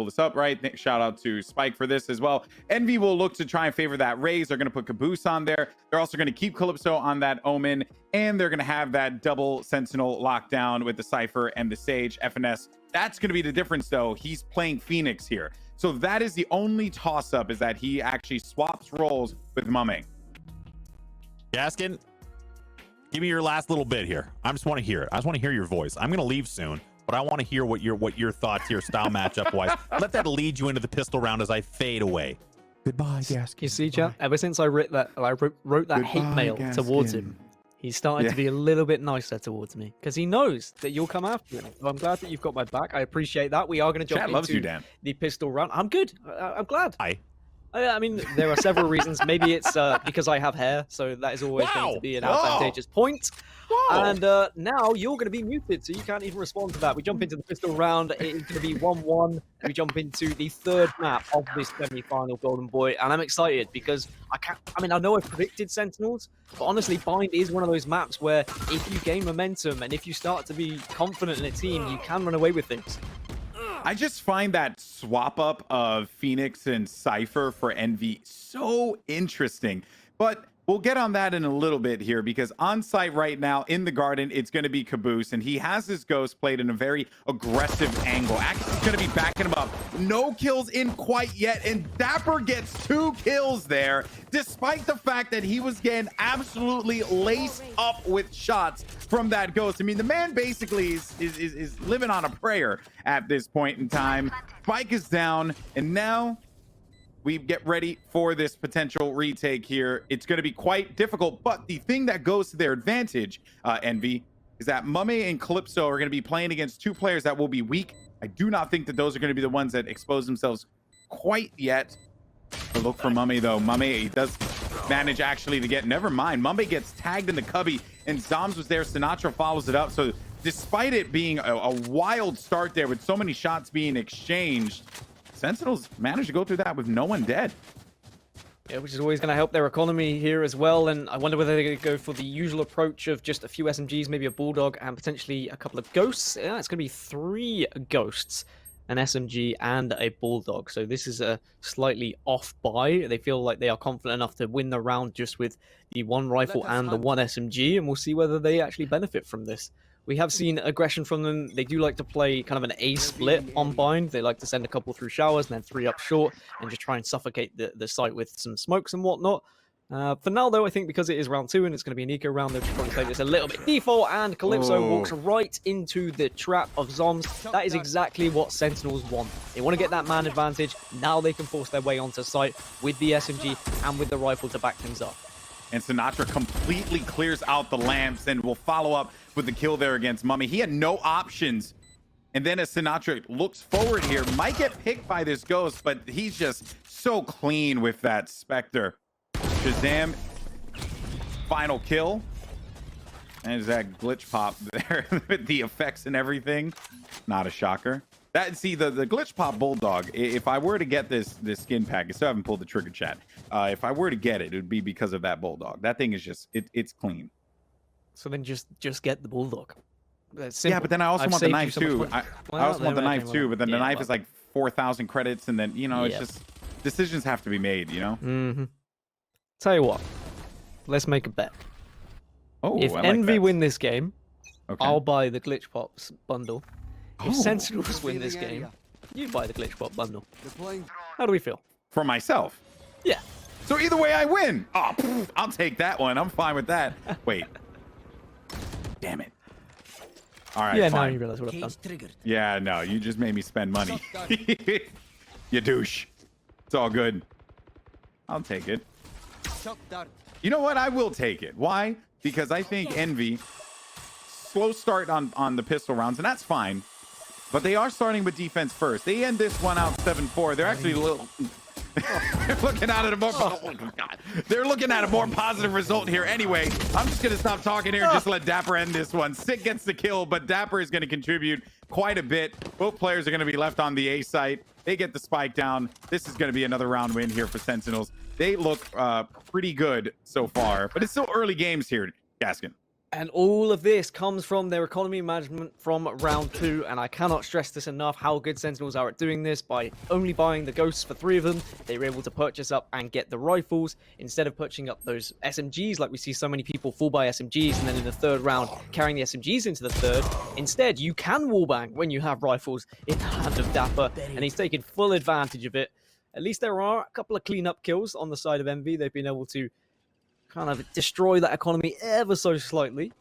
pull this up, right? Shout out to Spike for this as well. Envy will look to try and favor that Raze. They're going to put Caboose on there. They're also going to keep Calypso on that Omen, and they're going to have that double Sentinel lockdown with the Cypher and the Sage. FNS, that's going to be the difference, though. He's playing Phoenix here. So that is the only toss-up, is that he actually swaps roles with mummAy. Gaskin, give me your last little bit here. I just want to hear it. I just want to hear your voice. I'm going to leave soon, but I want to hear what your thoughts here, style matchup wise. Let that lead you into the pistol round as I fade away. Goodbye, Gaskin. You see, chat, ever since I wrote that hate mail towards him, he's starting to be a little bit nicer towards me, because he knows that you'll come after him. So I'm glad that you've got my back. I appreciate that. We are going to jump into the pistol round. I'm good. I'm glad. I mean, there are several reasons. Maybe it's because I have hair, so that is always going to be an advantageous point. And now you're going to be muted, so you can't even respond to that. We jump into the pistol round. It's going to be 1-1. We jump into the third map of this semi-final, Golden Boy, and I'm excited because I know I predicted Sentinels, but honestly, Bind is one of those maps where if you gain momentum and if you start to be confident in a team, you can run away with things. I just find that swap up of Phoenix and Cypher for Envy so interesting, but we'll get on that in a little bit here, because on site right now in the garden, it's going to be Caboose, and he has his ghost played in a very aggressive angle. aKis is going to be backing him up. No kills in quite yet, and dapr gets 2 kills there, despite the fact that he was getting absolutely laced up with shots from that ghost. I mean, the man basically is living on a prayer at this point in time. Spike is down, and now we get ready for this potential retake here. It's going to be quite difficult, but the thing that goes to their advantage, Envy, is that mummAy and Calypso are going to be playing against 2 players that will be weak. I do not think that those are going to be the ones that expose themselves quite yet. But look for mummAy, though. mummAy does manage actually to get, never mind. mummAy gets tagged in the cubby, and zombs was there. Sinatraa follows it up. So despite it being a wild start there with so many shots being exchanged, Sentinels managed to go through that with no one dead. Yeah, which is always going to help their economy here as well. And I wonder whether they're going to go for the usual approach of just a few SMGs, maybe a Bulldog, and potentially a couple of Ghosts. Yeah, it's going to be 3 Ghosts, an SMG, and a Bulldog. So this is a slightly off buy. They feel like they are confident enough to win the round just with the 1 rifle and the 1 SMG, and we'll see whether they actually benefit from this. We have seen aggression from them. They do like to play kind of an A split on Bind. They like to send a couple through showers and then 3 up short and just try and suffocate the site with some smokes and whatnot. For now, though, I think because it is round 2 and it's going to be an eco round, they'll probably play this a little bit default, and Calypso walks right into the trap of zombs. That is exactly what Sentinels want. They want to get that man advantage. Now they can force their way onto site with the SMG and with the rifle to back things up. And Sinatraa completely clears out the lamps and will follow up with the kill there against mummAy. He had no options. And then as Sinatraa looks forward here, might get picked by this ghost, but he's just so clean with that Spectre. Shahzam, final kill. And is that glitch pop there with the effects and everything? Not a shocker. See, the glitch pop Bulldog, if I were to get this skin pack, I still haven't pulled the trigger, chat. If I were to get it, it would be because of that Bulldog. That thing is just, it's clean. So then just get the Bulldog. Yeah, but then I also want the knife too. I also want the knife too, but then the knife is like 4,000 credits, and then, you know, it's just, decisions have to be made, you know? Mm-hmm. Tell you what, let's make a bet. Oh, if Envy win this game, I'll buy the Glitch Pops bundle. If Sentinels win this game, you buy the Glitch Pop bundle. How do we feel? For myself? Yeah. So either way, I win. Oh, I'll take that one. I'm fine with that. Wait. Damn it. All right, yeah, fine. now you realize what I've done. Yeah, no, you just made me spend money. You douche. It's all good. I'll take it. You know what? I will take it. Why? Because I think Envy, slow start on the pistol rounds, and that's fine. But they are starting with defense first. They end this one out 7-4. They're actually a little... They're looking at it a more... Oh, God. They're looking at a more positive result here. Anyway, I'm just going to stop talking here and just let dapr end this one. Sick gets the kill, but dapr is going to contribute quite a bit. Both players are going to be left on the A site. They get the spike down. This is going to be another round win here for Sentinels. They look pretty good so far, but it's still early games here, Gaskin. And all of this comes from their economy management from round 2, and I cannot stress this enough how good Sentinels are at doing this. By only buying the ghosts for 3 of them, they were able to purchase up and get the rifles, instead of purchasing up those SMGs like we see so many people full buy SMGs, and then in the 3rd round carrying the SMGs into the 3rd. Instead, you can wallbang when you have rifles in the hand of dapr, and he's taken full advantage of it. At least there are a couple of cleanup kills on the side of EnVy. They've been able to kind of destroy that economy ever so slightly.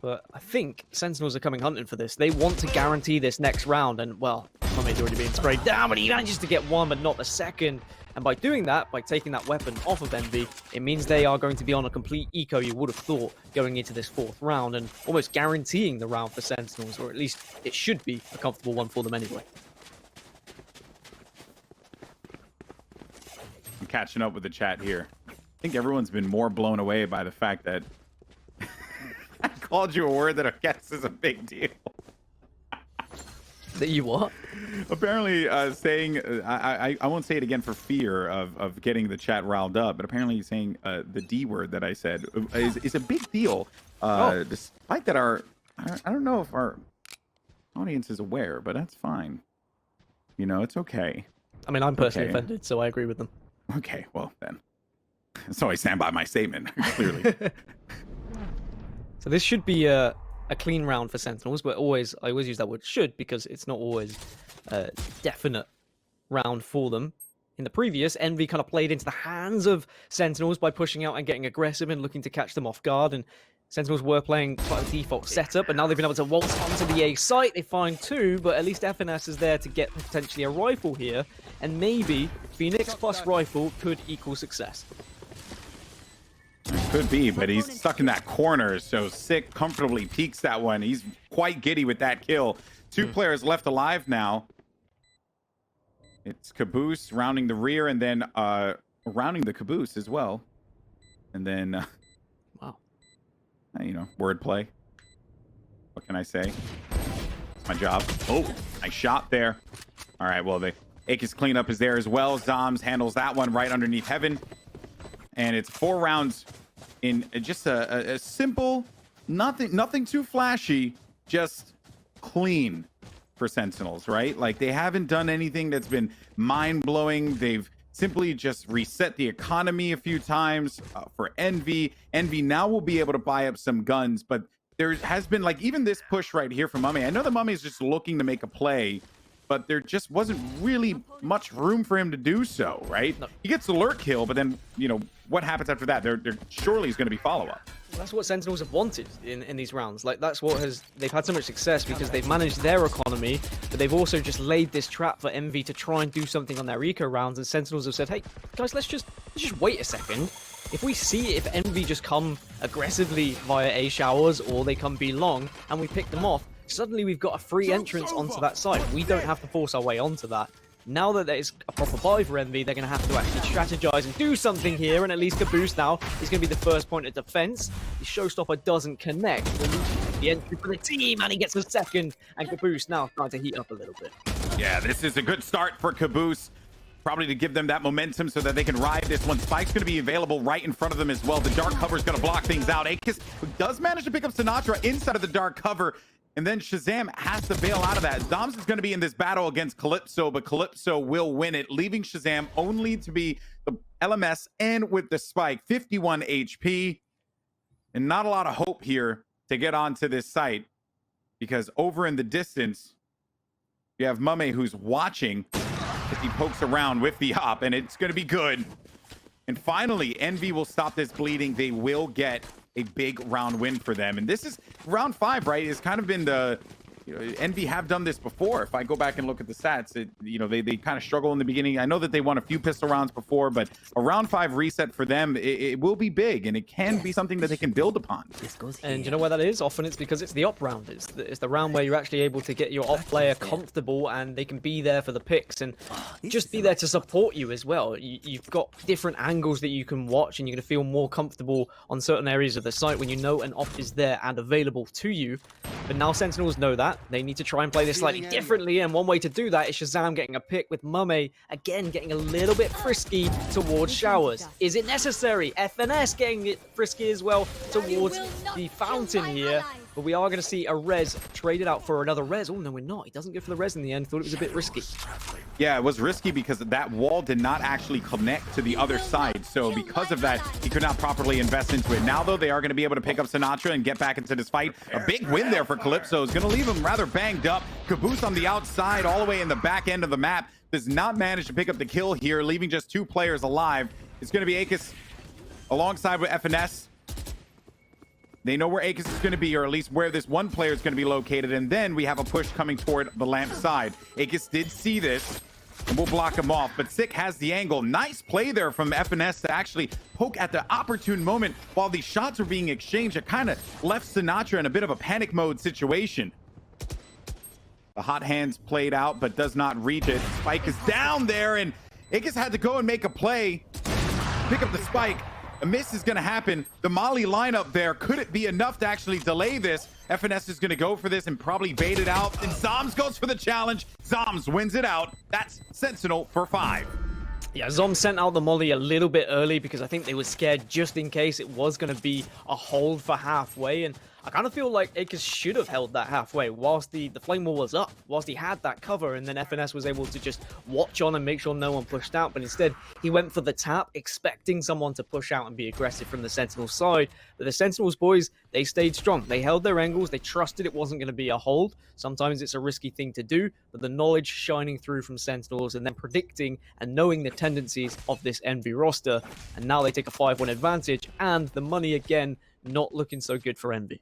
But I think Sentinels are coming hunting for this. They want to guarantee this next round, and, well, mummAy's already been sprayed down, but he manages to get 1, but not the 2nd. And by doing that, by taking that weapon off of EnVy, it means they are going to be on a complete eco, you would have thought, going into this 4th round, and almost guaranteeing the round for Sentinels, or at least it should be a comfortable one for them anyway. I'm catching up with the chat here. I think everyone's been more blown away by the fact that I called you a word that I guess is a big deal. That you what? Apparently saying, I won't say it again for fear of getting the chat riled up, but apparently saying the D word that I said is a big deal. Despite that I don't know if our audience is aware, but that's fine. You know, it's okay. I mean, I'm personally offended, so I agree with them. Okay, well then. So I stand by my statement, clearly. So this should be a clean round for Sentinels, but I always use that word should because it's not always a definite round for them. In the previous, EnVy kind of played into the hands of Sentinels by pushing out and getting aggressive and looking to catch them off guard, and Sentinels were playing quite a default setup, and now they've been able to waltz onto the A site. They find 2, but at least FNS is there to get potentially a rifle here, and maybe Phoenix plus rifle could equal success. Could be, but he's stuck in that corner, so Sick comfortably peeks that one. He's quite giddy with that kill. 2 players left alive now. It's kaboose rounding the rear, and then rounding the kaboose as well. And then, wow, you know, wordplay. What can I say? It's my job. Oh, nice shot there. All right, well, the aKis cleanup is there as well. Zombs handles that one right underneath heaven. And it's 4 rounds in just a simple, nothing too flashy, just clean for Sentinels, right? Like, they haven't done anything that's been mind-blowing. They've simply just reset the economy a few times for EnVy. EnVy now will be able to buy up some guns, but there has been, like, even this push right here from mummAy. I know that mummAy is just looking to make a play, but there just wasn't really much room for him to do so, right? No. He gets the lurk kill, but then, you know, what happens after that? There surely is going to be follow-up. That's what Sentinels have wanted in these rounds. Like, that's what they've had so much success because they've managed their economy, but they've also just laid this trap for EnVy to try and do something on their eco rounds, and Sentinels have said, hey, guys, let's just wait a second. If we see if EnVy just come aggressively via A showers or they come B long and we pick them off, suddenly we've got a free entrance onto that site. We don't have to force our way onto that. Now that there is a proper buy for EnVy, they're going to have to actually strategize and do something here, and at least kaboose now is going to be the first point of defense. The showstopper doesn't connect. The entry for the team, and he gets a 2nd, and kaboose now starting to heat up a little bit. Yeah, this is a good start for kaboose. Probably to give them that momentum so that they can ride this one. Spike's going to be available right in front of them as well. The dark cover is going to block things out. aKis does manage to pick up Sinatraa inside of the dark cover. And then Shahzam has to bail out of that. Zombs is going to be in this battle against Calypso, but Calypso will win it, leaving Shahzam only to be the LMS and with the spike, 51 HP. And not a lot of hope here to get onto this site because over in the distance, you have mummAy who's watching as he pokes around with the hop, and it's going to be good. And finally, EnVy will stop this bleeding. They will get a big round win for them. And this is round 5, right? It's kind of been the, you know, EnVy have done this before. If I go back and look at the stats, they kind of struggle in the beginning. I know that they won a few pistol rounds before, but a round 5 reset for them, it will be big, and it can be something that they can build upon. And you know why that is? Often it's because it's the op round. It's the round where you're actually able to get your op player comfortable, and they can be there for the picks and just be there to support you as well. You've got different angles that you can watch, and you're going to feel more comfortable on certain areas of the site when you know an op is there and available to you. But now Sentinels know that. They need to try and play this slightly differently, and one way to do that is Shahzam getting a pick with mummAy, again getting a little bit frisky towards Showers. Is it necessary? FNS getting it frisky as well towards the fountain here. But we are going to see a res traded out for another res. Oh, no, we're not. He doesn't go for the res in the end. Thought it was a bit risky. Yeah, it was risky because that wall did not actually connect to the other side. So because of that, he could not properly invest into it. Now, though, they are going to be able to pick up sinatraa and get back into this fight. A big win there for Calypso is going to leave him rather banged up. Kaboose on the outside, all the way in the back end of the map, does not manage to pick up the kill here, leaving just 2 players alive. It's going to be aKis alongside with FNS. They know where aKis is going to be, or at least where this one player is going to be located, and then we have a push coming toward the lamp side. aKis did see this, and we'll block him off, but Sick has the angle. Nice play there from FNS to actually poke at the opportune moment while these shots were being exchanged. It kind of left sinatraa in a bit of a panic mode situation. The hot hands played out, but does not reach it. Spike is down there, and aKis had to go and make a play, pick up the spike. A miss is going to happen. The Molly lineup there, could it be enough to actually delay this? FNS is going to go for this and probably bait it out. And zombs goes for the challenge. Zombs wins it out. That's Sentinel for 5. Yeah, Zom sent out the molly a little bit early because I think they were scared just in case it was going to be a hold for halfway. And I kind of feel like aKis should have held that halfway whilst the flame wall was up, whilst he had that cover, and then FNS was able to just watch on and make sure no one pushed out. But instead, he went for the tap, expecting someone to push out and be aggressive from the Sentinels side. But the Sentinels boys, they stayed strong. They held their angles. They trusted it wasn't going to be a hold. Sometimes it's a risky thing to do, but the knowledge shining through from Sentinels and then predicting and knowing the tendencies of this EnVy roster. And now they take a 5-1 advantage, and the money again not looking so good for EnVy.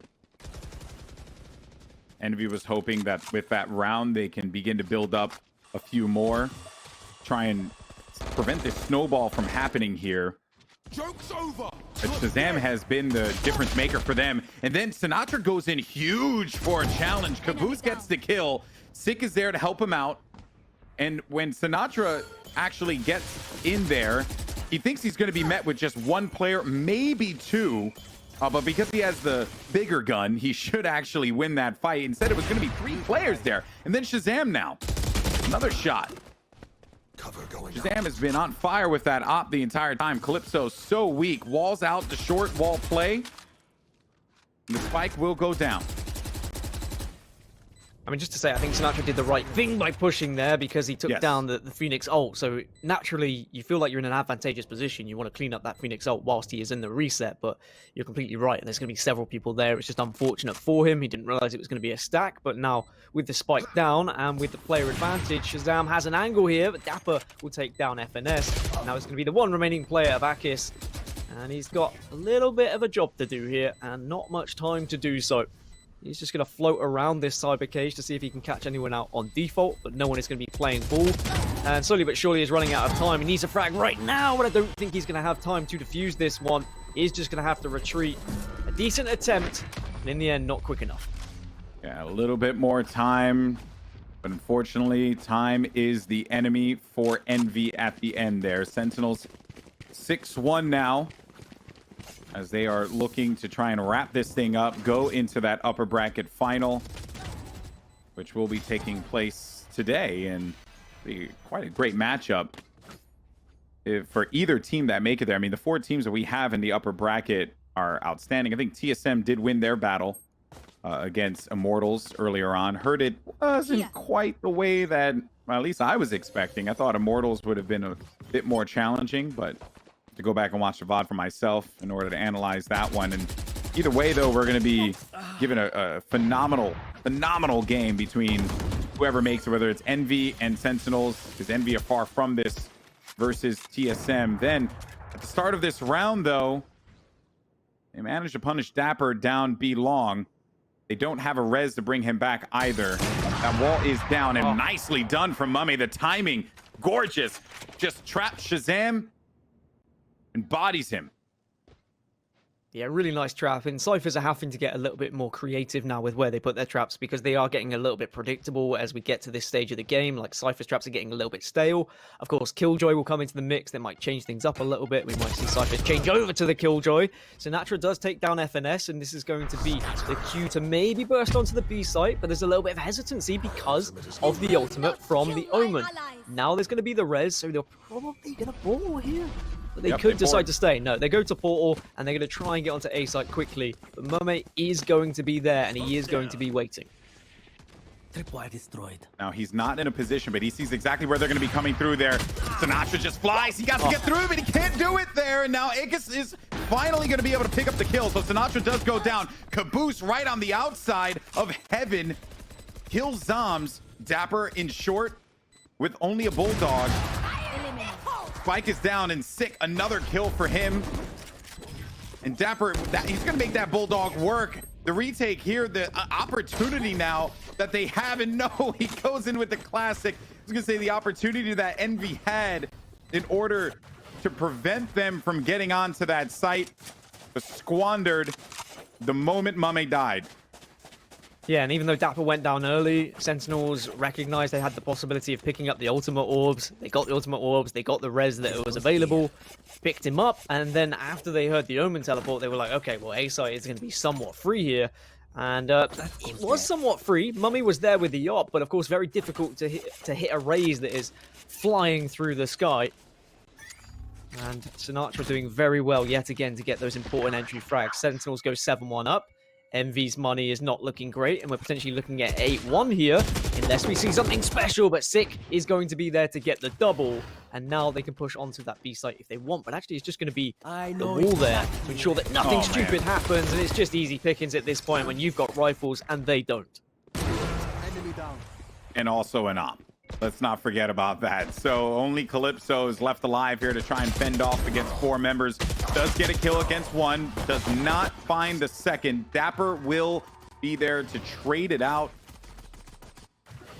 EnVy was hoping that with that round, they can begin to build up a few more, try and prevent this snowball from happening here. Joke's over. But Shahzam has been the difference maker for them. And then sinatraa goes in huge for a challenge. Kaboose gets the kill. Sick is there to help him out. And when sinatraa actually gets in there, he thinks he's going to be met with just 1 player, maybe 2. But because he has the bigger gun, he should actually win that fight. Instead, it was going to be 3 players there. And then Shahzam now. Another shot. Shahzam has been on fire with that op the entire time. Calypso so weak. Walls out, the short wall play. And the spike will go down. I mean, just to say, I think sinatraa did the right thing by pushing there because he took down the Phoenix ult. So naturally, you feel like you're in an advantageous position. You want to clean up that Phoenix ult whilst he is in the reset, but you're completely right. There's going to be several people there. It's just unfortunate for him. He didn't realize it was going to be a stack, but now with the spike down and with the player advantage, Shahzam has an angle here, but dapr will take down FNS. Now it's going to be the one remaining player of aKis, and he's got a little bit of a job to do here and not much time to do so. He's just going to float around this cyber cage to see if he can catch anyone out on default, but no one is going to be playing ball. And slowly but surely he's running out of time. He needs a frag right now, but I don't think he's going to have time to defuse this one. He's just going to have to retreat. A decent attempt, and in the end, not quick enough. Yeah, a little bit more time, but unfortunately, time is the enemy for EnVy at the end there. Sentinels 6-1 now, as they are looking to try and wrap this thing up, go into that upper bracket final, which will be taking place today, and be quite a great matchup for either team that make it there. I mean, the 4 teams that we have in the upper bracket are outstanding. I think TSM did win their battle against Immortals earlier on. Heard it wasn't quite the way that, well, at least I was expecting. I thought Immortals would have been a bit more challenging, but to go back and watch the VOD for myself in order to analyze that one. And either way, though, we're going to be given a phenomenal game between whoever makes it, whether it's EnVy and Sentinels, because EnVy are far from this, versus TSM. Then at the start of this round, though, they managed to punish dapr down B long. They don't have a res to bring him back either. That wall is down, and nicely done from mummAy. The timing, gorgeous. Just trapped Shahzam and bodies him. Yeah, really nice trap. And Cyphers are having to get a little bit more creative now with where they put their traps because they are getting a little bit predictable as we get to this stage of the game. Like Cypher's traps are getting a little bit stale. Of course, Killjoy will come into the mix. That might change things up a little bit. We might see Cyphers change over to the Killjoy. Sinatraa does take down FNS, and this is going to be the cue to maybe burst onto the B site, but there's a little bit of hesitancy because of the ultimate from the Omen. Now there's going to be the res, so they're probably going to ball here. But they could decide to stay. No, they go to Portal, and they're going to try and get onto A site quickly. But mummAy is going to be there, and he is going to be waiting. Tripwire destroyed. Now, he's not in a position, but he sees exactly where they're going to be coming through there. Sinatraa just flies. He got to get through, but he can't do it there. And now aKis is finally going to be able to pick up the kill. So Sinatraa does go down. Kaboose right on the outside of heaven. Kills zombs. dapr in short with only a bulldog. Spike is down and sick. Another kill for him. And dapr, he's going to make that bulldog work. The retake here, the opportunity now that they have, and no, he goes in with the classic. I was going to say the opportunity that Envy had in order to prevent them from getting onto that site was squandered the moment mummAy died. Yeah, and even though dapr went down early, Sentinels recognized they had the possibility of picking up the ultimate orbs. They got the ultimate orbs, they got the res that was available, picked him up, and then after they heard the Omen teleport, they were like, okay, well, A site is going to be somewhat free here. And it was somewhat free. mummAy was there with the op, but of course very difficult to hit a Raze that is flying through the sky. And Sinatraa doing very well yet again to get those important entry frags. Sentinels go 7-1 up. Envy's money is not looking great, and we're potentially looking at 8-1 here, unless we see something special, but Sick is going to be there to get the double, and now they can push onto that B site if they want, but actually it's just going to be the wall there to ensure that nothing stupid happens, and it's just easy pickings at this point when you've got rifles and they don't. And also an op. Let's not forget about that. So only Calypso is left alive here to try and fend off against 4 members. Does get a kill against 1. Does not find the second. dapr will be there to trade it out.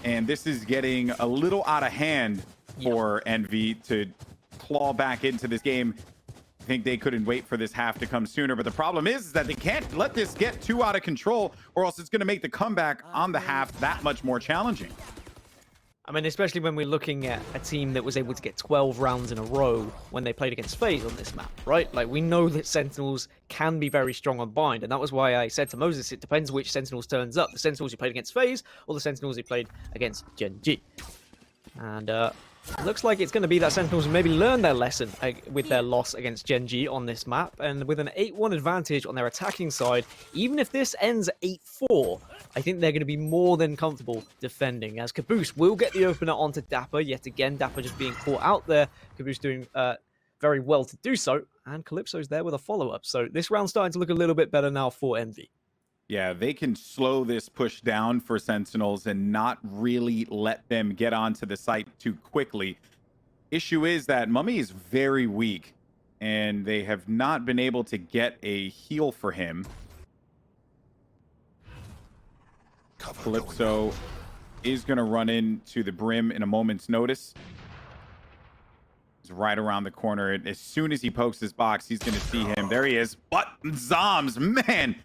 And this is getting a little out of hand for Envy to claw back into this game. I think they couldn't wait for this half to come sooner. But the problem is that they can't let this get too out of control, or else it's going to make the comeback on the half that much more challenging. I mean, especially when we're looking at a team that was able to get 12 rounds in a row when they played against Faze on this map, right? Like, we know that Sentinels can be very strong on bind, and that was why I said to Moses, it depends which Sentinels turns up. The Sentinels who played against Faze, or the Sentinels who played against Gen G. And looks like it's going to be that Sentinels maybe learn their lesson with their loss against Gen G on this map, and with an 8-1 advantage on their attacking side, even if this ends 8-4, I think they're going to be more than comfortable defending, as Kaboose will get the opener onto dapr yet again. dapr just being caught out there. Kaboose doing very well to do so, and Calypso's there with a follow-up. So this round's starting to look a little bit better now for Envy. Yeah, they can slow this push down for Sentinels and not really let them get onto the site too quickly. Issue is that mummAy is very weak, and they have not been able to get a heal for him. Calypso is going to run into the Brim in a moment's notice. He's right around the corner. And as soon as he pokes his box, he's going to see him. There he is. But zombs, man.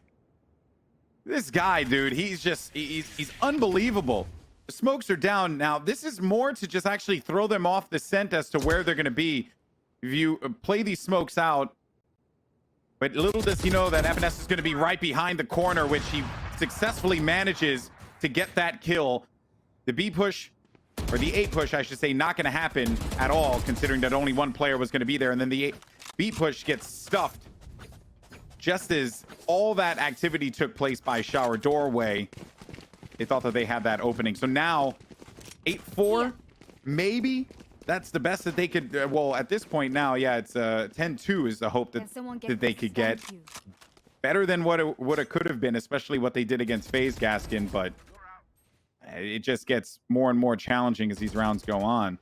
This guy, dude, he's unbelievable. The smokes are down. Now, this is more to just actually throw them off the scent as to where they're going to be. If you play these smokes out, but little does he know that FNS is going to be right behind the corner, which he successfully manages to get that kill. The B push, or the 8 push, I should say, not going to happen at all, considering that only 1 player was going to be there. And then the B push gets stuffed just as all that activity took place by shower doorway. They thought that they had that opening. So now 8-4, maybe that's the best that they could. Well, at this point now, yeah, it's 10-2 is the hope that they could get. Better than what it could have been, especially what they did against Faze Gaskin, but it just gets more and more challenging as these rounds go on.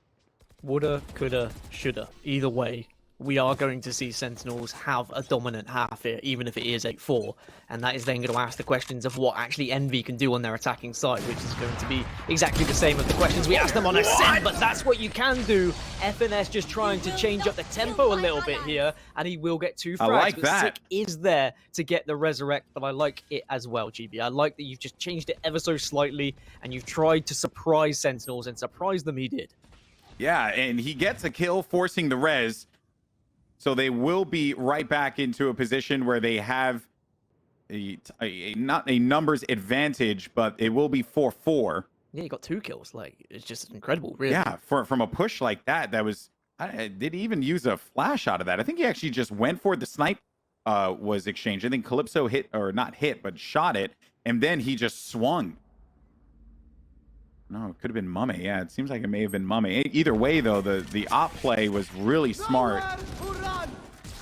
Woulda, coulda, shoulda. Either way, we are going to see Sentinels have a dominant half here, even if it is 8-4. And that is then going to ask the questions of what actually EnVy can do on their attacking side, which is going to be exactly the same as the questions we asked them on Ascent, but that's what you can do. FNS just trying to change up the tempo a little bit here, and he will get 2 frags. I like but that. Sick is there to get the resurrect, but I like it as well, GB. I like that you've just changed it ever so slightly, and you've tried to surprise Sentinels, and surprise them he did. Yeah, and he gets a kill, forcing the res. So they will be right back into a position where they have not a numbers advantage, but it will be 4-4. Yeah, he got 2 kills. Like, it's just incredible, really. Yeah, from a push like that, that was... did he even use a flash out of that? I think he actually just went for it. The snipe was exchanged. I think Calypso hit, or not hit, but shot it, and then he just swung. No, it could have been mummAy. Yeah, it seems like it may have been mummAy. Either way, though, the op play was really smart.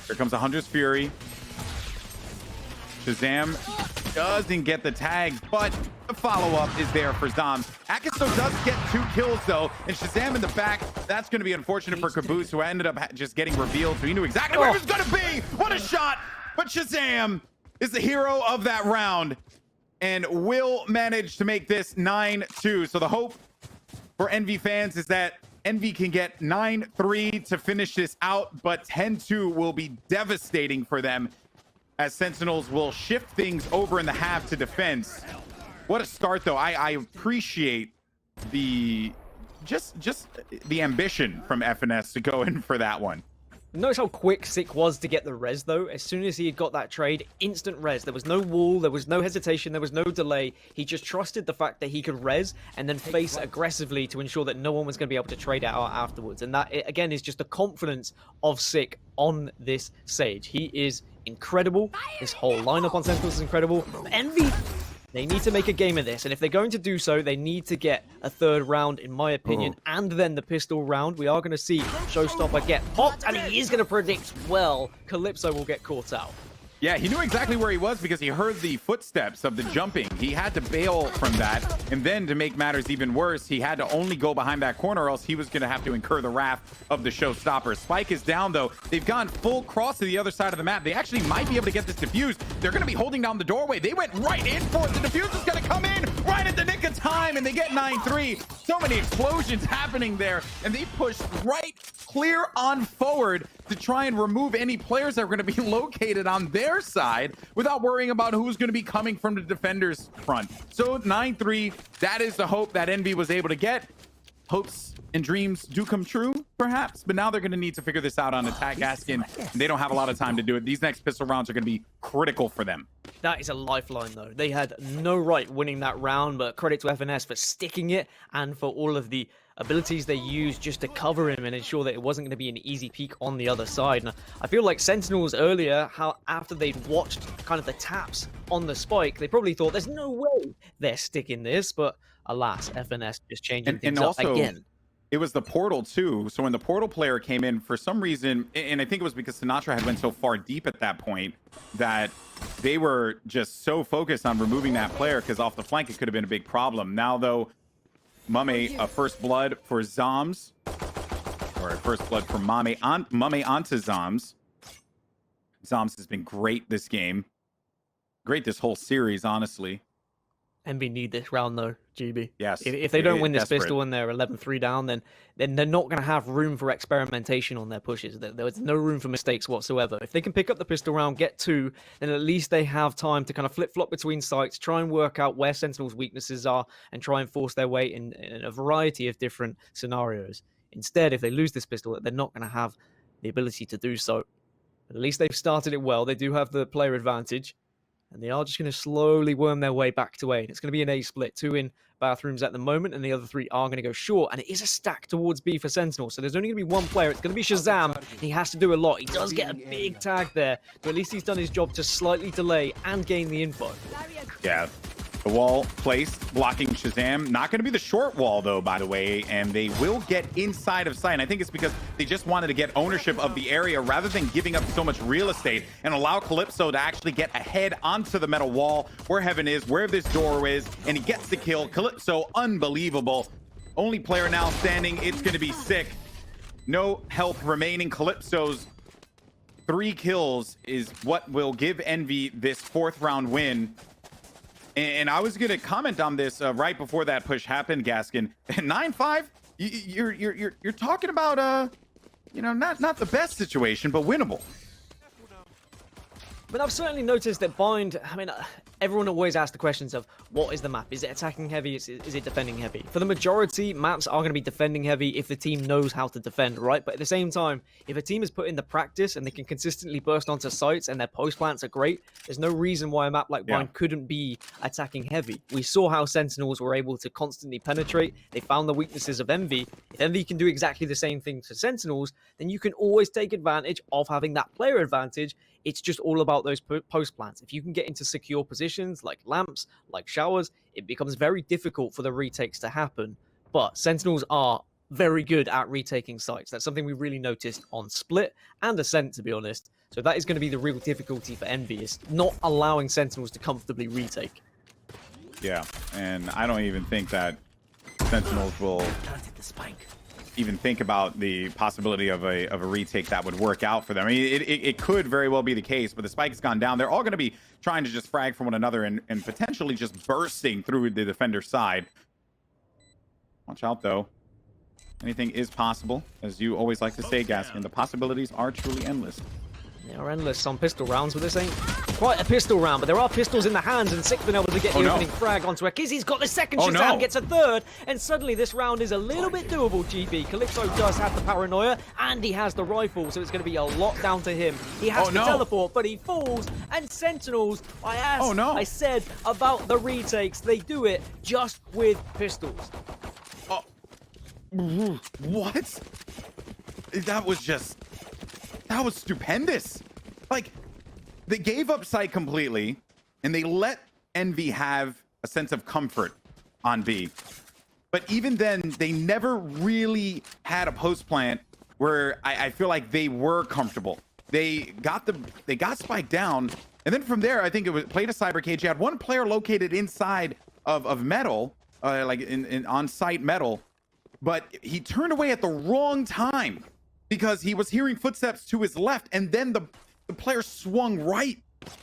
Here comes a Hunter's Fury. Shahzam doesn't get the tag, but the follow-up is there for zombs. aKis, though, does get 2 kills, though, and Shahzam in the back. That's going to be unfortunate for Kaboose, who ended up just getting revealed, so he knew exactly where it was going to be. What a shot! But Shahzam is the hero of that round and will manage to make this 9-2. So the hope for EnVy fans is that EnVy can get 9-3 to finish this out, but 10-2 will be devastating for them as Sentinels will shift things over in the half to defense. What a start, though. I appreciate the just the ambition from FNS to go in for that one. Notice how quick Sick was to get the res, though. As soon as he had got that trade, instant res. There was no wall, there was no hesitation, there was no delay. He just trusted the fact that he could res and then face aggressively to ensure that no one was going to be able to trade it out afterwards. And that, again, is just the confidence of Sick on this Sage. He is incredible. This whole lineup on Sentinels is incredible. EnVy, they need to make a game of this, and if they're going to do so, they need to get a 3rd round, in my opinion, and then the pistol round. We are going to see Showstopper get popped, and he is going to predict well. Calypso will get caught out. Yeah, he knew exactly where he was because he heard the footsteps of the jumping. He had to bail from that, and then to make matters even worse, he had to only go behind that corner, or else he was going to have to incur the wrath of the Showstopper. Spike is down, though. They've gone full cross to the other side of the map. They actually might be able to get this defused. They're going to be holding down the doorway. They went right in for it. The defuse is going to come in right at the nick of time, and they get 9-3. So many explosions happening there, and they pushed right clear on forward to try and remove any players that are going to be located on their side without worrying about who's going to be coming from the defenders front. So 9-3, that is the hope that EnVy was able to get. Hopes and dreams do come true, perhaps, but now they're going to need to figure this out on attack Gaskin. They don't have a lot of time to do it. These next pistol rounds are going to be critical for them. That is a lifeline, though. They had no right winning that round, but credit to FNS for sticking it and for all of the abilities they used just to cover him and ensure that it wasn't going to be an easy peek on the other side. And I feel like Sentinels earlier, how after they'd watched kind of the taps on the spike, they probably thought there's no way they're sticking this, but alas, FNS just changing things up again. It was the portal too. So when the portal player came in, for some reason, and I think it was because Sinatraa had went so far deep at that point that they were just so focused on removing that player, because off the flank it could have been a big problem. Now though, mummAy, a first blood for zombs, or a first blood for mummAy onto zombs. Zombs has been great this game. Great this whole series, honestly. EnVy need this round though, GB. Yes. If they don't win this desperate. pistol and they're 11-3 down, then they're not going to have room for experimentation on their pushes. There's no room for mistakes whatsoever. If they can pick up the pistol round, get 2, then at least they have time to kind of flip-flop between sites, try and work out where Sentinel's weaknesses are, and try and force their way in a variety of different scenarios. Instead, if they lose this pistol, they're not going to have the ability to do so. But at least they've started it well. They do have the player advantage. And they are just going to slowly worm their way back to A. And it's going to be an A split. 2 in bathrooms at the moment, and the other 3 are going to go short. And it is a stack towards B for Sentinel. So there's only going to be 1 player. It's going to be Shahzam. He has to do a lot. He does get a big tag there. But at least he's done his job to slightly delay and gain the info. Yeah. The wall placed, blocking Shahzam. Not going to be the short wall, though, by the way, and they will get inside of sight. And I think it's because they just wanted to get ownership of the area rather than giving up so much real estate and allow Calypso to actually get ahead onto the metal wall where Heaven is, where this door is, and he gets the kill. Calypso, unbelievable. Only player now standing. It's going to be Sick. No health remaining. Calypso's 3 kills is what will give Envy this 4th round win. And I was gonna comment on this right before that push happened, Gaskin. 9-5, you're talking about you know, not the best situation, but winnable. But I've certainly noticed that Bind, I mean, everyone always asks the questions of, what is the map? Is it attacking heavy? Is it defending heavy? For the majority, maps are going to be defending heavy if the team knows how to defend, right? But at the same time, if a team has put in the practice and they can consistently burst onto sites and their post plants are great, there's no reason why a map like Bind couldn't be attacking heavy. We saw how Sentinels were able to constantly penetrate. They found the weaknesses of Envy. If Envy can do exactly the same thing to Sentinels, then you can always take advantage of having that player advantage. It's just all about those post plants. If you can get into secure positions like lamps, like showers, it becomes very difficult for the retakes to happen. But Sentinels are very good at retaking sites. That's something we really noticed on Split and Ascent, to be honest. So that is going to be the real difficulty for Envy, is not allowing Sentinels to comfortably retake. Yeah, and I don't even think that Sentinels will Planted the spike. even think about the possibility of a retake that would work out for them. I mean, it could very well be the case, but the spike has gone down. They're all going to be trying to just frag from one another and potentially just bursting through the defender's side. Watch out, though. Anything is possible. As you always like to say, Gaskin, the possibilities are truly endless. They are endless on pistol rounds, but this ain't quite a pistol round, but there are pistols in the hands, and Sick's been able to get the opening frag onto aKis. He's got the second, Shahzam gets a third, and suddenly this round is a little bit doable, GB. Calypso does have the paranoia, and he has the rifle, so it's going to be a lot down to him. He has to teleport, but he falls, and Sentinels, I said about the retakes, they do it just with pistols. Oh. What? That was stupendous. Like, they gave up sight completely, and they let Envy have a sense of comfort on B. But even then, they never really had a post plant where I feel like they were comfortable. They got spiked down, and then from there, I think it was played a cyber cage. You had one player located inside of metal, like in on-site metal, but he turned away at the wrong time, because he was hearing footsteps to his left, and then the player swung right.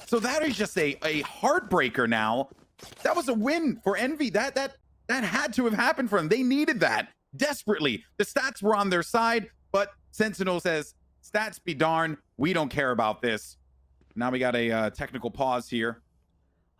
So that is just a heartbreaker now. That was a win for Envy. That had to have happened for them. They needed that desperately. The stats were on their side, but Sentinel says, stats be darned, we don't care about this. Now we got a technical pause here.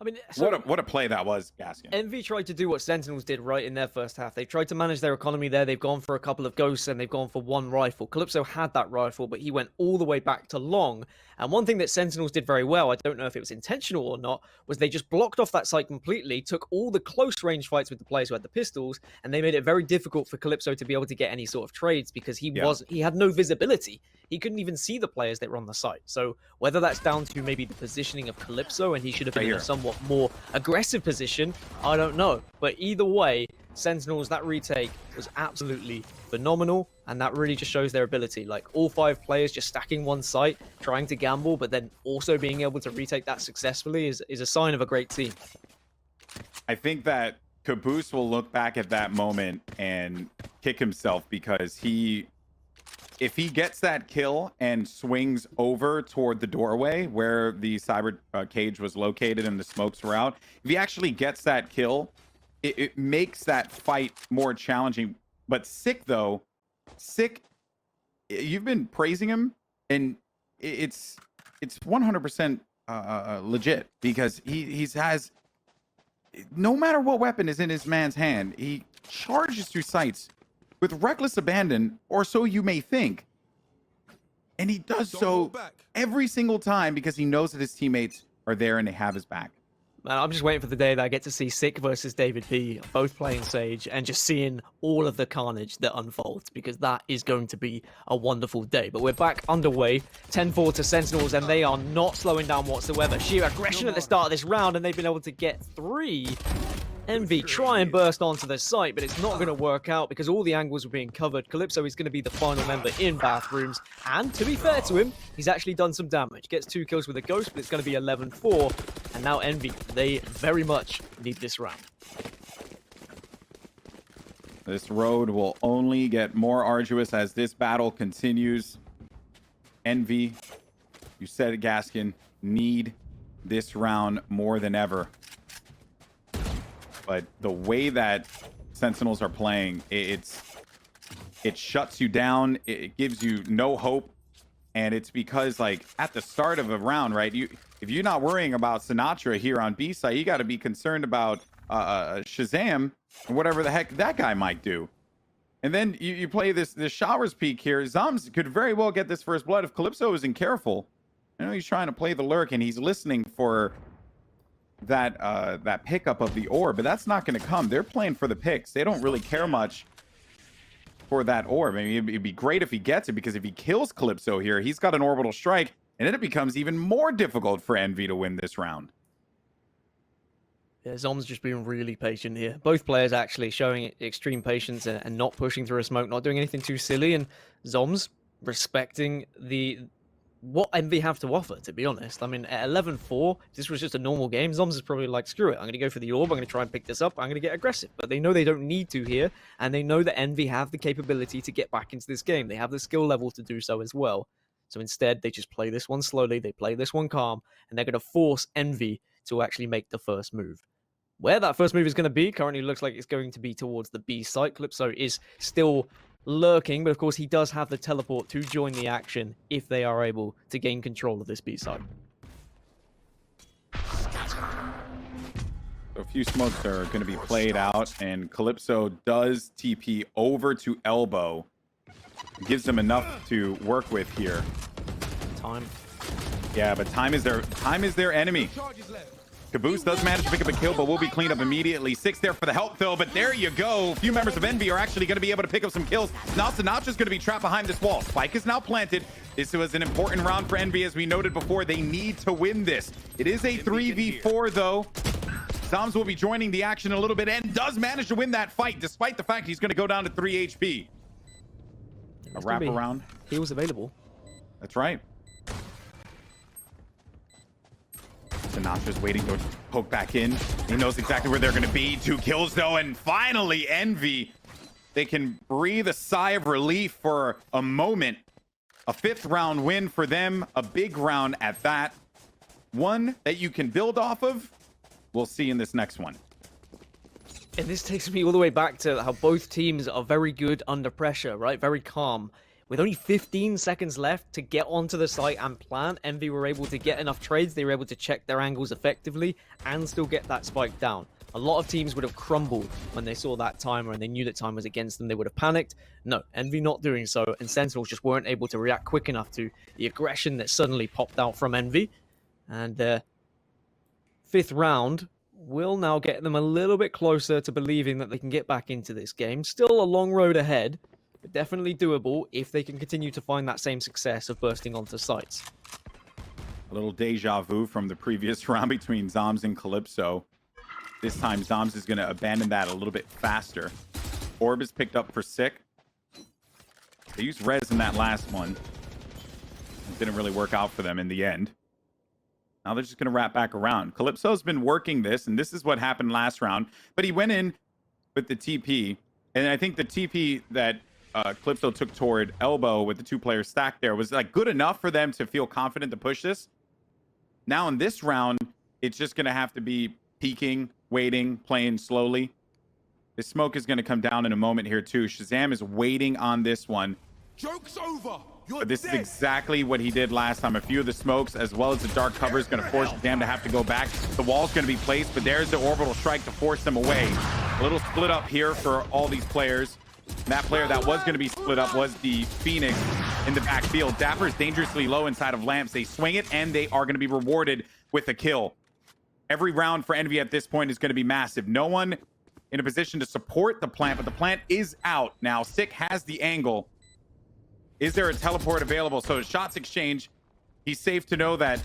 I mean, so what a play that was, Gaskin. Envy tried to do what Sentinels did right in their first half. They tried to manage their economy there. They've gone for a couple of ghosts and they've gone for one rifle. Calypso had that rifle, but he went all the way back to long. And one thing that Sentinels did very well, I don't know if it was intentional or not, was they just blocked off that site completely, took all the close range fights with the players who had the pistols, and they made it very difficult for Calypso to be able to get any sort of trades, because he had no visibility. He couldn't even see the players that were on the site. So whether that's down to maybe the positioning of Calypso and he should have been in a somewhat more aggressive position, I don't know. But either way, Sentinels, that retake was absolutely phenomenal, and that really just shows their ability. Like, all 5 players just stacking one site, trying to gamble, but then also being able to retake that successfully is a sign of a great team. I think that kaboose will look back at that moment and kick himself, because if he gets that kill and swings over toward the doorway where the cyber cage was located and the smokes were out, if he actually gets that kill, it makes that fight more challenging. But Sick, though, you've been praising him, and it's 100% legit, because he has, no matter what weapon is in his man's hand, he charges through sights with reckless abandon, or so you may think. And he does so every single time, because he knows that his teammates are there and they have his back. Man, I'm just waiting for the day that I get to see Sick versus David P, both playing Sage, and just seeing all of the carnage that unfolds, because that is going to be a wonderful day. But we're back underway, 10-4 to Sentinels, and they are not slowing down whatsoever. Sheer aggression at the start of this round, and they've been able to get 3. Envy try and burst onto the site, but it's not going to work out because all the angles were being covered. Calypso is going to be the final member in bathrooms, and to be fair to him, he's actually done some damage. Gets 2 kills with a ghost, but it's going to be 11-4, and now Envy, they very much need this round. This road will only get more arduous as this battle continues. Envy You said it, Gaskin. Need this round more than ever. But the way that Sentinels are playing, it shuts you down. It gives you no hope. And it's because, like, at the start of a round, right? If you're not worrying about Sinatraa here on B side, you got to be concerned about Shahzam and whatever the heck that guy might do. And then you play this Showers peak here. Zombs could very well get this first blood if Calypso isn't careful. You know, he's trying to play the lurk and he's listening for that pickup of the orb, but that's not going to come. They're playing for the picks. They don't really care much for that orb. I mean, it'd be great if he gets it, because if he kills Calypso here, he's got an orbital strike, and then it becomes even more difficult for Envy to win this round. Yeah, Zom's just being really patient here. Both players actually showing extreme patience and not pushing through a smoke, not doing anything too silly, and Zom's respecting what Envy have to offer, to be honest. I mean, at 11-4, if this was just a normal game, Zoms is probably like, screw it, I'm going to go for the orb, I'm going to try and pick this up, I'm going to get aggressive. But they know they don't need to here, and they know that Envy have the capability to get back into this game. They have the skill level to do so as well. So instead, they just play this one slowly, they play this one calm, and they're going to force Envy to actually make the first move. Where that first move is going to be, currently looks like it's going to be towards the B site. Calypso is still lurking, but of course he does have the teleport to join the action if they are able to gain control of this B site. So a few smokes are going to be played out, and Calypso does TP over to elbow. Gives them enough to work with here. Time. Yeah, but time is their enemy. Kaboose does manage to pick up a kill, but will be cleaned up immediately. 6 there for the help fill, but there you go. A few members of Envy are actually going to be able to pick up some kills. Now Sinatra's going to be trapped behind this wall. Spike is now planted. This was an important round for Envy, as we noted before. They need to win this. It is a 3v4, though. Zombs will be joining the action a little bit and does manage to win that fight, despite the fact he's going to go down to 3 HP. A wraparound. Heals available. That's right. Sinatra's waiting to poke back in. He knows exactly where they're going to be. 2 kills, though, and finally, Envy. They can breathe a sigh of relief for a moment. A 5th round win for them. A big round at that. One that you can build off of. We'll see in this next one. And this takes me all the way back to how both teams are very good under pressure, right? Very calm. With only 15 seconds left to get onto the site and plant, Envy were able to get enough trades. They were able to check their angles effectively and still get that spike down. A lot of teams would have crumbled when they saw that timer and they knew that time was against them. They would have panicked. No, Envy not doing so, and Sentinels just weren't able to react quick enough to the aggression that suddenly popped out from Envy. And 5th round will now get them a little bit closer to believing that they can get back into this game. Still a long road ahead, but definitely doable if they can continue to find that same success of bursting onto sites. A little deja vu from the previous round between Zombs and Calypso. This time, Zombs is going to abandon that a little bit faster. Orb is picked up for Sick. They used Res in that last one. It didn't really work out for them in the end. Now they're just going to wrap back around. Calypso's been working this, and this is what happened last round. But he went in with the TP, and I think the TP that Calypso took toward elbow with the 2-player stack there was like good enough for them to feel confident to push this. Now in this round, it's just going to have to be peeking, waiting, playing slowly. This smoke is going to come down in a moment here too. Shahzam is waiting on this one. Joke's over. But this is exactly what he did last time. A few of the smokes, as well as the dark cover, is going to force Shahzam to have to go back. The wall's going to be placed, but there's the orbital strike to force them away. A little split up here for all these players. That player that was going to be split up was the Phoenix in the backfield. dapr is dangerously low inside of lamps. They swing it, and they are going to be rewarded with a kill. Every round for Envy at this point is going to be massive. No one in a position to support the plant, but the plant is out. Now, Sick has the angle. Is there a teleport available? So shots exchange. He's safe to know that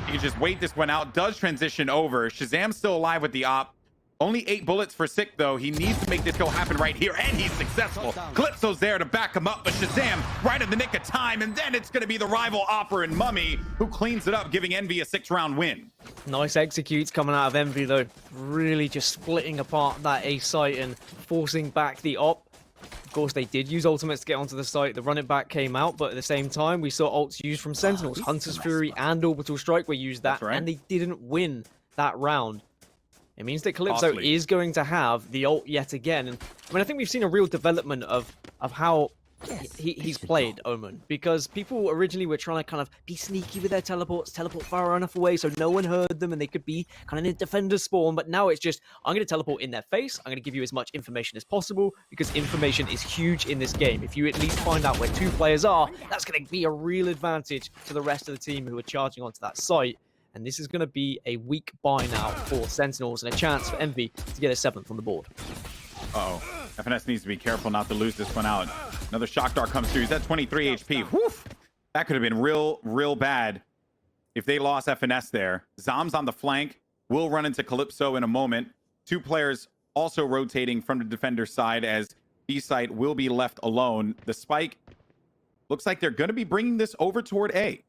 he can just wait this one out. Does transition over. Shahzam's still alive with the op. Only 8 bullets for Sick, though. He needs to make this go happen right here, and he's successful. Calypso's there to back him up, but Shahzam right in the nick of time, and then it's going to be the rival Opera and mummAy who cleans it up, giving Envy a 6-round win. Nice executes coming out of Envy, though. Really just splitting apart that A site and forcing back the op. course, they did use ultimates to get onto the site. The running back came out, but at the same time, we saw ults used from Sentinels. Hunter's Fury and Orbital Strike were used that, and they didn't win that round. It means that Calypso is going to have the ult yet again. And I mean, I think we've seen a real development of how he's played Omen, because people originally were trying to kind of be sneaky with their teleport far enough away so no one heard them and they could be kind of in a defender spawn. But now it's just, I'm going to teleport in their face. I'm going to give you as much information as possible, because information is huge in this game. If you at least find out where two players are, that's going to be a real advantage to the rest of the team who are charging onto that site. And this is going to be a weak buy now for Sentinels and a chance for Envy to get a 7th on the board. Uh-oh. FNS needs to be careful not to lose this one out. Another shock dart comes through. He's at 23 HP. Whew. That could have been real bad if they lost FNS there. Zombs on the flank will run into Calypso in a moment. Two players also rotating from the defender side as B-site will be left alone. The spike looks like they're going to be bringing this over toward A.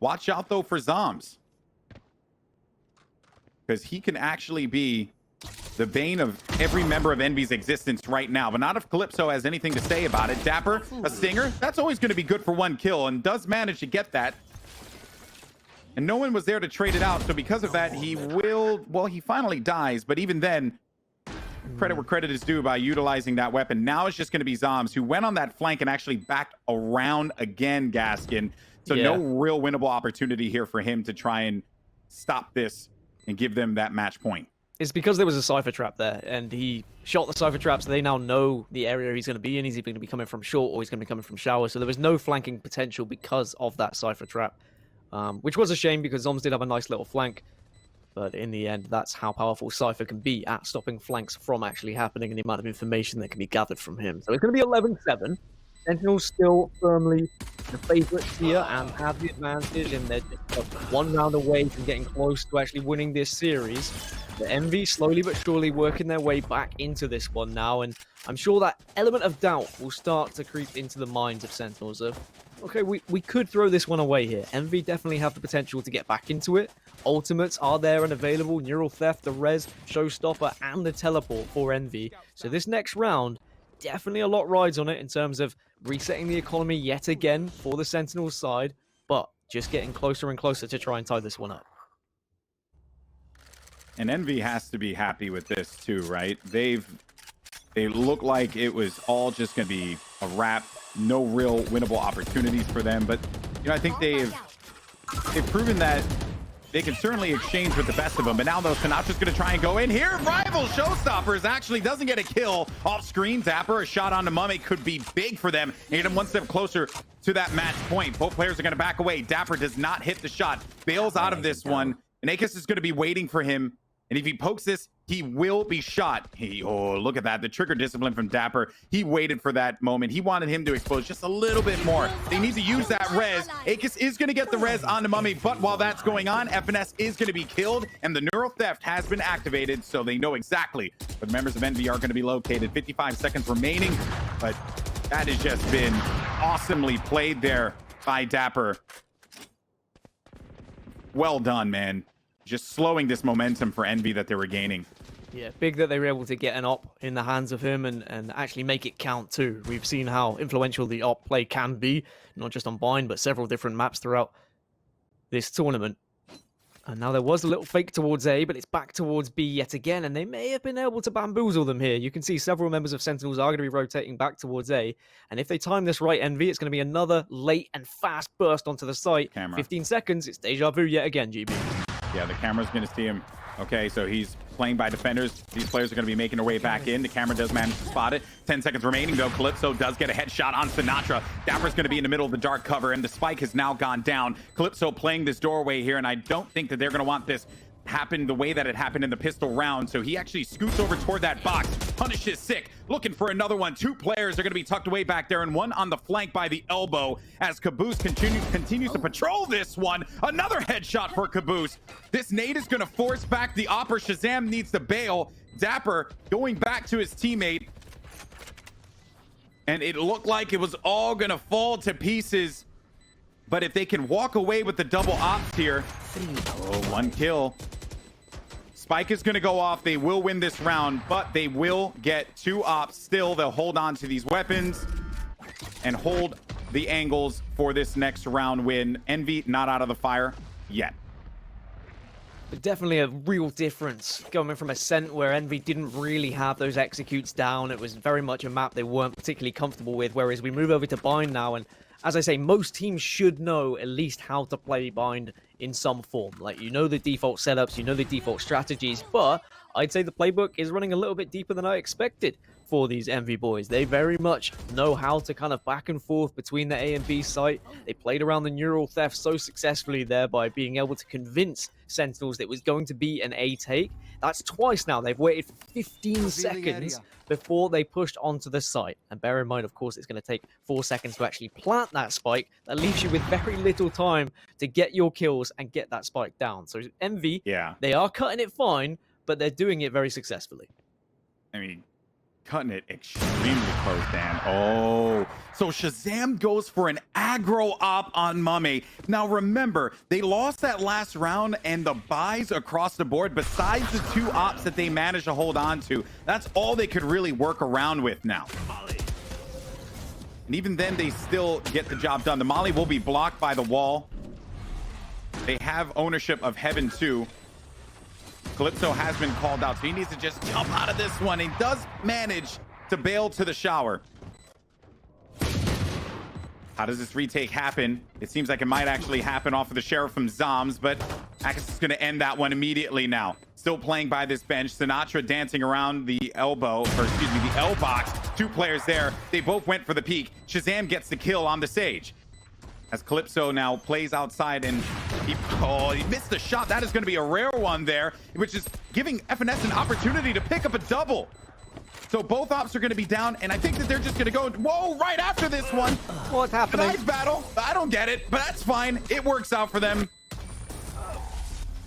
Watch out, though, for Zombs, because he can actually be the bane of every member of Envy's existence right now, but not if Calypso has anything to say about it. dapr, a stinger, that's always going to be good for 1 kill, and does manage to get that. And no one was there to trade it out, so because of that, he will, well, he finally dies, but even then, credit where credit is due by utilizing that weapon. Now it's just going to be Zombs, who went on that flank and actually backed around again, Gaskin. So no real winnable opportunity here for him to try and stop this and give them that match point. It's because there was a Cypher trap there, and he shot the Cypher trap, so they now know the area he's going to be in. He's either going to be coming from short or he's going to be coming from shower. So there was no flanking potential because of that Cypher trap, which was a shame because Zombs did have a nice little flank. But in the end, that's how powerful Cypher can be at stopping flanks from actually happening and the amount of information that can be gathered from him. So it's going to be 11-7. Sentinels still firmly the favourites here and have the advantage, and they're just 1 round away from getting close to actually winning this series. The Envy slowly but surely working their way back into this one now, and I'm sure that element of doubt will start to creep into the minds of Sentinels of, okay, we could throw this one away here. Envy definitely have the potential to get back into it. Ultimates are there and available. Neural Theft, the Res, Showstopper, and the Teleport for Envy. So this next round, definitely a lot rides on it in terms of resetting the economy yet again for the Sentinels side, but just getting closer and closer to try and tie this one up. And Envy has to be happy with this too, right? They look like it was all just going to be a wrap, no real winnable opportunities for them. But you know, I think they've proven that they can certainly exchange with the best of them. But now though, Sinatra's going to try and go in here. Rival Showstoppers actually doesn't get a kill off screen. dapr, a shot onto mummAy could be big for them. They get him 1 step closer to that match point. Both players are going to back away. dapr does not hit the shot, bails out of this one, and aKis is going to be waiting for him. And if he pokes this, he will be shot. Oh, look at that. The trigger discipline from dapr. He waited for that moment. He wanted him to expose just a little bit more. They need to use that res. aKis is going to get the res onto mummAy, but while that's going on, FNS is going to be killed, and the Neural Theft has been activated, so they know exactly where the members of Envy are going to be located. 55 seconds remaining, but that has just been awesomely played there by dapr. Well done, man. Just slowing this momentum for Envy that they were gaining. Yeah, big that they were able to get an op in the hands of him and actually make it count too. We've seen how influential the op play can be, not just on Bind, but several different maps throughout this tournament. And now there was a little fake towards A, but it's back towards B yet again, and they may have been able to bamboozle them here. You can see several members of Sentinels are going to be rotating back towards A, and if they time this right, Envy, it's going to be another late and fast burst onto the site. Camera. 15 seconds, it's deja vu yet again, GB. Yeah, the camera's going to see him. Okay, so he's playing by defenders. These players are going to be making their way back in. The camera does manage to spot it. 10 seconds remaining, though. Calypso does get a headshot on Sinatraa. dapr's going to be in the middle of the dark cover, and the spike has now gone down. Calypso playing this doorway here, and I don't think that they're going to want this happen the way that it happened in the pistol round. So he actually scoots over toward that box, punishes Sick, looking for another one. 2 players are going to be tucked away back there, and one on the flank by the elbow as kaboose continues to patrol this one. Another headshot for kaboose. This nade is going to force back the opper. Shahzam needs to bail. dapr going back to his teammate, and it looked like it was all going to fall to pieces. But if they can walk away with the double ops here, oh, 1 kill. Spike is going to go off. They will win this round, but they will get 2 ops still. They'll hold on to these weapons and hold the angles for this next round win. Envy not out of the fire yet. But definitely a real difference coming from a Sent where Envy didn't really have those executes down. It was very much a map they weren't particularly comfortable with, whereas we move over to Bind now, and as I say, most teams should know at least how to play Bind in some form. Like, you know the default setups, you know the default strategies, but I'd say the playbook is running a little bit deeper than I expected for these Envy boys. They very much know how to kind of back and forth between the A and B site. They played around the neural theft so successfully there by being able to convince Sentinels that it was going to be an A take. That's twice now. They've waited for 15 seconds before they pushed onto the site. And bear in mind, of course, it's going to take 4 seconds to actually plant that spike. That leaves you with very little time to get your kills and get that spike down. So Envy, they are cutting it fine, but they're doing it very successfully. I mean, cutting it extremely close, Dan. Oh, so Shahzam goes for an aggro op on mummAy. Now remember, they lost that last round and the buys across the board, besides the 2 ops that they managed to hold on to, that's all they could really work around with now. And even then, they still get the job done. The molly will be blocked by the wall. They have ownership of Heaven too. Calypso has been called out, so he needs to just jump out of this one. He does manage to bail to the shower. How does this retake happen? It seems like it might actually happen off of the Sheriff from Zombs, but aKis is going to end that one immediately now. Still playing by this bench. Sinatraa dancing around the elbow, or excuse me, the L box. 2 players there. They both went for the peek. Shahzam gets the kill on the Sage. As Calypso now plays outside and he missed the shot. That is going to be a rare one there, which is giving FNS an opportunity to pick up a double. So both ops are going to be down, and I think that they're just going to go, whoa, right after this one. What's happening? Knife battle. I don't get it, but that's fine. It works out for them.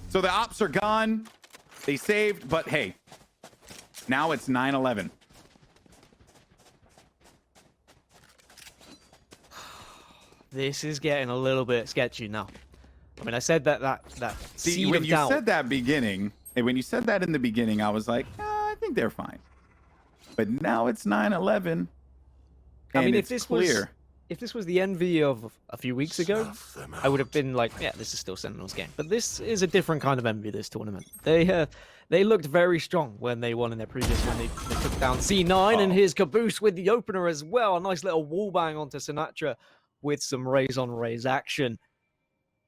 So the ops are gone. They saved, but hey, now it's 9-11. This is getting a little bit sketchy now. I mean, I said that See, when you said that beginning, when you said that in the beginning, I was like, I think they're fine. But now it's 9-11. I mean, if this was the Envy of a few weeks ago, I would have been like, yeah, this is still Sentinels game. But this is a different kind of Envy this tournament. They looked very strong when they won in their previous one. They took down C9 and his kaboose with the opener as well. A nice little wallbang onto Sinatraa with some Raze on Raze action.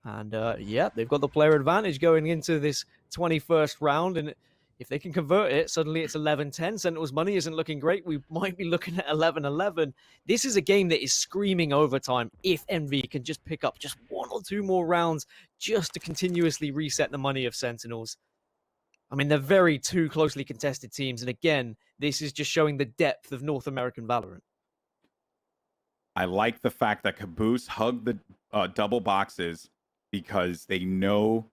And yeah, they've got the player advantage going into this 21st round. And if they can convert it, suddenly it's 11-10. Sentinels' money isn't looking great. We might be looking at 11-11. This is a game that is screaming overtime if Envy can just pick up just 1 or 2 more rounds just to continuously reset the money of Sentinels. I mean, they're very 2 closely contested teams. And again, this is just showing the depth of North American Valorant. I like the fact that kaboose hugged the double boxes because they know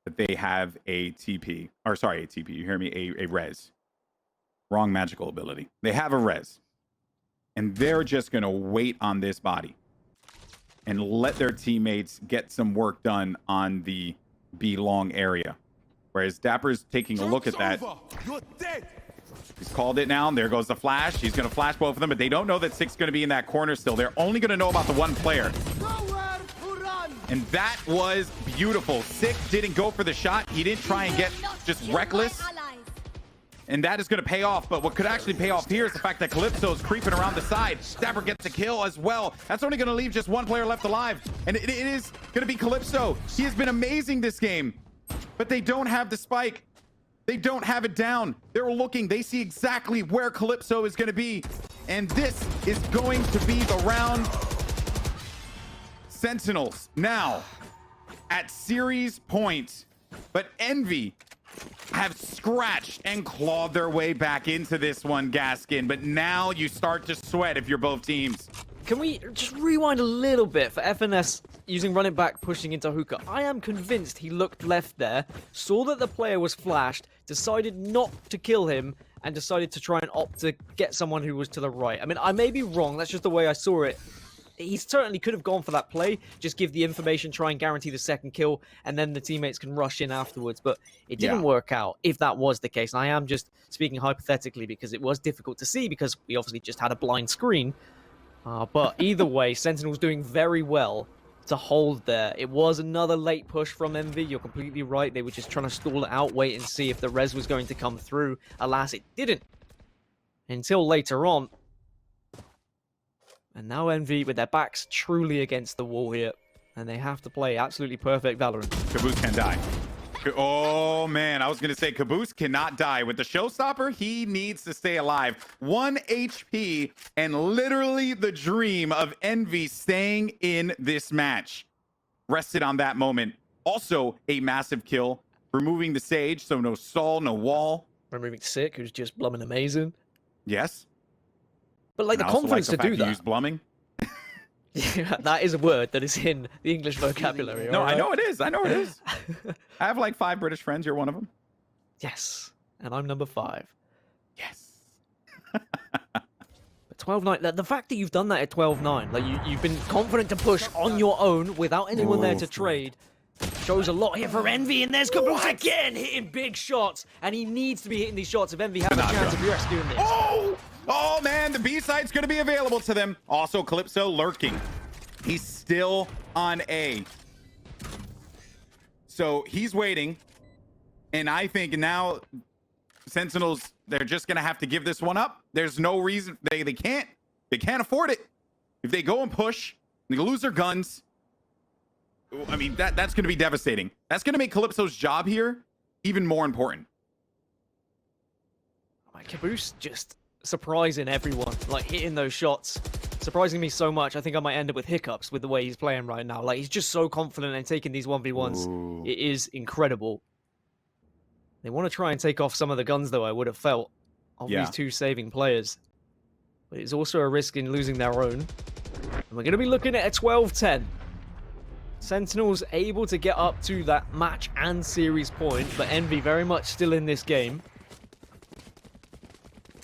that they have a TP. Or sorry, a TP. You hear me? A res. Wrong magical ability. They have a res. And they're just going to wait on this body and let their teammates get some work done on the B long area. Whereas dappr's taking a look at that. You're dead. He's called it now. There goes the flash. He's going to flash both of them, but they don't know that 6 is going to be in that corner still. They're only going to know about the 1 player. And that was beautiful. Sick didn't go for the shot. He didn't try and get just reckless. And that is going to pay off. But what could actually pay off here is the fact that Calypso is creeping around the side. dapr gets a kill as well. That's only going to leave just 1 player left alive. And it is going to be Calypso. He has been amazing this game. But they don't have the spike. They don't have it down. They're looking. They see exactly where Calypso is going to be. And this is going to be the round. Sentinels now at series point. But Envy have scratched and clawed their way back into this one, Gaskin. But now you start to sweat if you're both teams. Can we just rewind a little bit for FNS using running back pushing into hookah? I am convinced he looked left there, saw that the player was flashed, decided not to kill him, and decided to try and opt to get someone who was to the right. I mean, I may be wrong. That's just the way I saw it. he certainly could have gone for that play, just give the information, try and guarantee the second kill, and then the teammates can rush in afterwards. But it didn't work out, if that was the case. And I am just speaking hypothetically because it was difficult to see because we obviously just had a blind screen. But either way, Sentinels doing very well to hold there. It was another late push from EnVy. You're completely right. They were just trying to stall it out, wait and see if the res was going to come through. Alas, it didn't until later on. And now EnVy with their backs truly against the wall here. And they have to play absolutely perfect Valorant. Kaboose can die. Oh, man. I was going to say Kaboose cannot die. With the showstopper, he needs to stay alive. 1 HP and literally the dream of EnVy staying in this match. Rested on that moment. Also, a massive kill. Removing the Sage, so no stall, no wall. Removing Sick, who's just blumming amazing. Yes. But like And the I also confidence like the to do fact you that. use blumming. Yeah, that is a word that is in the English vocabulary. No, alright? I know it is. I know it is. I have like 5 British friends. You're one of them. Yes, and I'm number 5. Yes. But 12-9, the fact that you've done that at 12-9, like you've been confident to push on your own without anyone there to trade, shows a lot here for EnVy. And there's kaboose again, hitting big shots, and he needs to be hitting these shots if EnVy have a chance of rescuing this. Oh, man, the B-side's going to be available to them. Also, Calypso lurking. He's still on A. So he's waiting. And I think now Sentinels, they're just going to have to give this one up. There's no reason. They can't afford it. If they go and push, they lose their guns. I mean, that's going to be devastating. That's going to make Calypso's job here even more important. My kaboose just surprising everyone, like hitting those shots, surprising me so much. I think I might end up with hiccups with the way he's playing right now. Like, he's just so confident in taking these 1v1s. Ooh. It is incredible. They want to try and take off some of the guns, though, I would have felt, of these two saving players. But it's also a risk in losing their own. And we're going to be looking at a 12-10. Sentinels able to get up to that match and series point, but EnVy very much still in this game.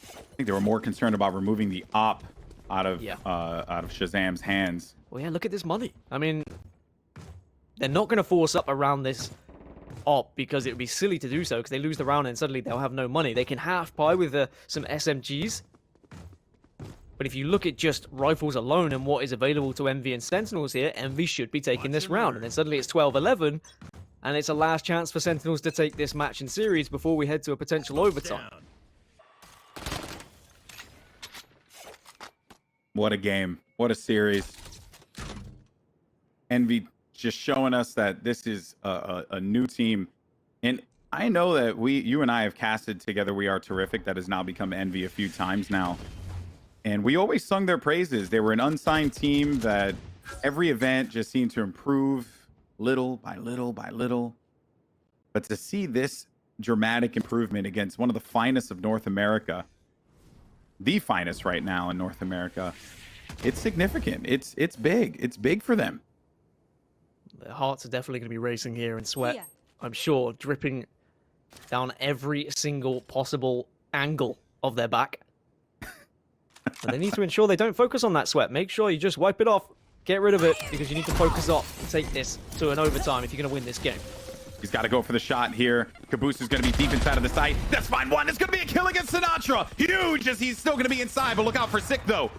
I think they were more concerned about removing the op out of Shahzam's hands. Well, yeah, look at this money. I mean, they're not going to force up around this op because it would be silly to do so because they lose the round and suddenly they'll have no money. They can half buy with some SMGs. But if you look at just rifles alone and what is available to EnVy and Sentinels here, EnVy should be taking this round. And then suddenly it's 12-11, and it's a last chance for Sentinels to take this match in series before we head to a potential overtime. What a game. What a series. EnVy just showing us that this is a new team. And I know that you and I have casted together We Are Terrific. That has now become EnVy a few times now. And we always sung their praises. They were an unsigned team that every event just seemed to improve little by little by little. But to see this dramatic improvement against one of the finest of North America, the finest right now in North America, it's significant. It's big. It's big for them. Their hearts are definitely going to be racing here in sweat. I'm sure, dripping down every single possible angle of their back. But they need to ensure they don't focus on that sweat. Make sure you just wipe it off, get rid of it, because you need to focus up and take this to an overtime if you're going to win this game. He's got to go for the shot here. Kaboose is going to be deep inside of the site. That's fine. One. It's going to be a kill against sinatraa. Huge as he's still going to be inside, but look out for Sick, though.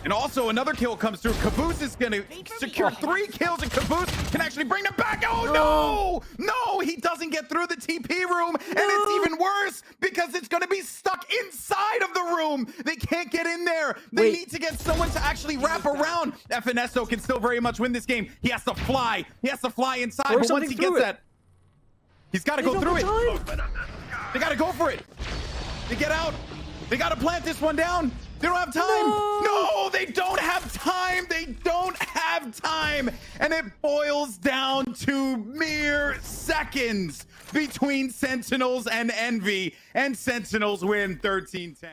And also another kill comes through. Kaboose is going to secure 3 kills, and Kaboose can actually bring them back. Oh, no! No, he doesn't get through the TP room, and it's even worse because it's going to be stuck inside of the room. They can't get in there. They need to get someone to actually wrap around. FNSO can still very much win this game. He has to fly. He has to fly inside, but once he gets that, he's got to go through it. They got to go for it. They get out. They got to plant this one down. They don't have time. No, they don't have time. They don't have time. And it boils down to mere seconds between Sentinels and EnVy. And Sentinels win 13-10.